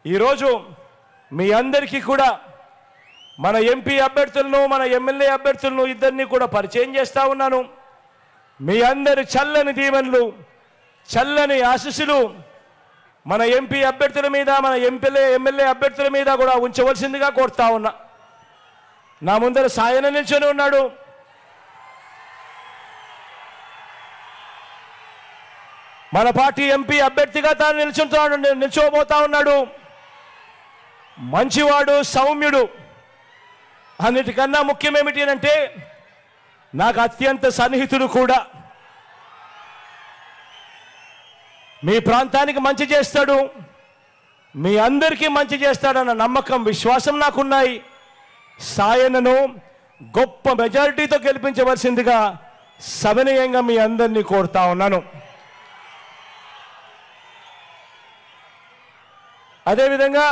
ఈరోజు మీ అందరికీ కూడా మన ఎంపీ అభ్యర్థులను మన ఎమ్మెల్యే అభ్యర్థులను ఇద్దరిని కూడా పరిచయం చేస్తా ఉన్నాను. మీ అందరి చల్లని దీవెనలు చల్లని ఆశీస్సులు మన ఎంపీ అభ్యర్థుల మీద మన ఎమ్మెల్యే అభ్యర్థుల మీద కూడా ఉంచవలసిందిగా కోరుతా ఉన్నా. నా ముందర సాయన నిల్చొని ఉన్నాడు. మన పార్టీ ఎంపీ అభ్యర్థిగా తాను నిల్చోబోతా ఉన్నాడు. మంచివాడు, సౌమ్యుడు. అన్నిటికన్నా ముఖ్యమేమిటి అంటే నాకు అత్యంత సన్నిహితుడు కూడా. మీ ప్రాంతానికి మంచి చేస్తాడు, మీ అందరికీ మంచి చేస్తాడన్న నమ్మకం, విశ్వాసం నాకున్నాయి. సాయనను గొప్ప మెజారిటీతో గెలిపించవలసిందిగా సవినయంగా మీ అందరినీ కోరుతా ఉన్నాను. అదేవిధంగా